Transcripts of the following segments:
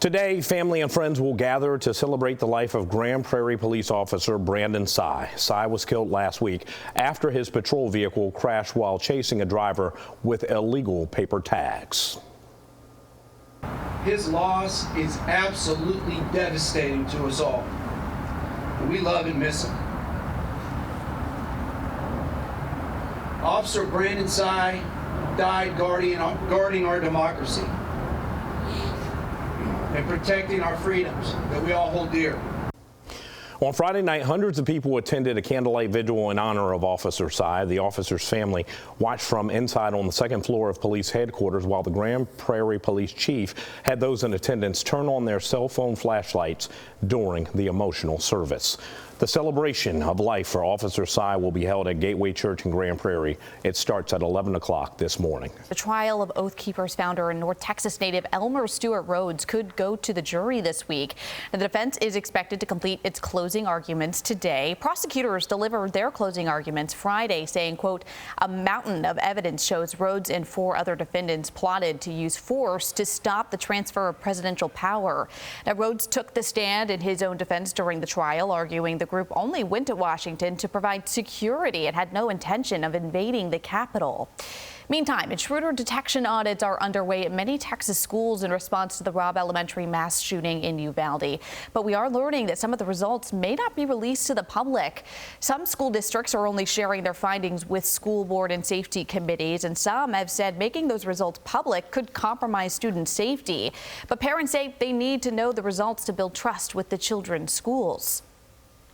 Today, family and friends will gather to celebrate the life of Grand Prairie police officer Brandon Sy. Sy was killed last week after his patrol vehicle crashed while chasing a driver with illegal paper tags. His loss is absolutely devastating to us all. We love and miss him. Officer Brandon Sy died guarding our democracy and protecting our freedoms that we all hold dear. On Friday night, hundreds of people attended a candlelight vigil in honor of Officer Sy. The officer's family watched from inside on the second floor of police headquarters while the Grand Prairie police chief had those in attendance turn on their cell phone flashlights during the emotional service. The celebration of life for Officer Sy will be held at Gateway Church in Grand Prairie. It starts at 11 o'clock this morning. The trial of Oath Keepers founder and North Texas native Elmer Stewart Rhodes could go to the jury this week. The defense is expected to complete its closing arguments today. Prosecutors delivered their closing arguments Friday, saying, quote, a mountain of evidence shows Rhodes and 4 other defendants plotted to use force to stop the transfer of presidential power. Now, Rhodes took the stand in his own defense during the trial, arguing the group only went to Washington to provide security and had no intention of invading the Capitol. Meantime, intruder detection audits are underway at many Texas schools in response to the Robb Elementary mass shooting in Uvalde. But we are learning that some of the results may not be released to the public. Some school districts are only sharing their findings with school board and safety committees, and some have said making those results public could compromise student safety. But parents say they need to know the results to build trust with the children's schools.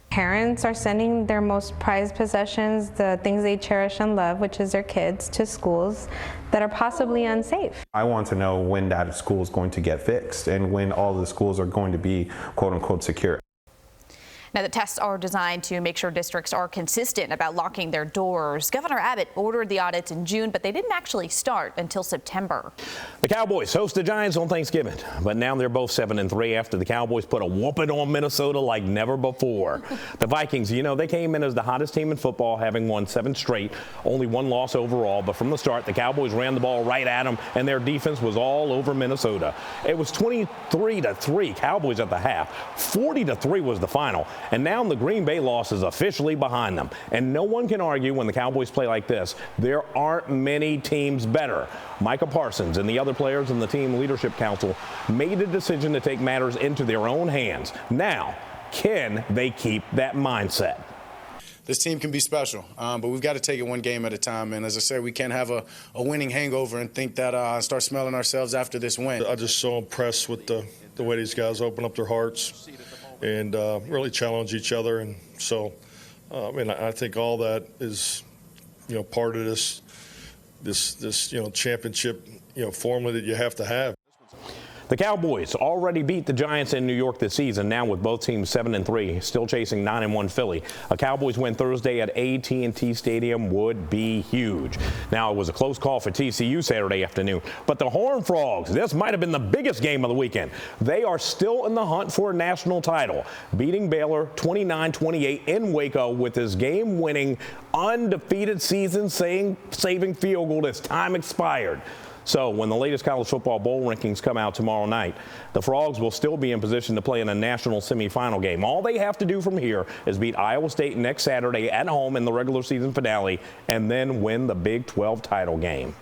Parents are sending their most prized possessions, the things they cherish and love, which is their kids, to schools that are possibly unsafe. I want to know when that school is going to get fixed and when all the schools are going to be quote unquote secure. Now, the tests are designed to make sure districts are consistent about locking their doors. Governor Abbott ordered the audits in June, but they didn't actually start until September. The Cowboys host the Giants on Thanksgiving, but now they're both 7-3 after the Cowboys put a whooping on Minnesota like never before. The Vikings, you know, they came in as the hottest team in football, having won 7 straight, only 1 loss overall. But from the start, the Cowboys ran the ball right at them, and their defense was all over Minnesota. It was 23-3 Cowboys at the half. 40-3 was the final. And now the Green Bay loss is officially behind them. And no one can argue when the Cowboys play like this. There aren't many teams better. Micah Parsons and the other players in the team leadership council made a decision to take matters into their own hands. Now, can they keep that mindset? This team can be special, but we've got to take it one game at a time. And as I said, we can't have a winning hangover and think that start smelling ourselves after this win. I'm just so impressed with the way these guys open up their hearts and really challenge each other. And so, and I think all that is, part of this championship, formula that you have to have. The Cowboys already beat the Giants in New York this season, now with both teams 7-3, still chasing 9-1 Philly. A Cowboys win Thursday at AT&T Stadium would be huge. Now, it was a close call for TCU Saturday afternoon, but the Horned Frogs, this might have been the biggest game of the weekend. They are still in the hunt for a national title, beating Baylor 29-28 in Waco with his game-winning, undefeated season-saving field goal as time expired. So when the latest college football bowl rankings come out tomorrow night, the Frogs will still be in position to play in a national semifinal game. All they have to do from here is beat Iowa State next Saturday at home in the regular season finale and then win the Big 12 title game.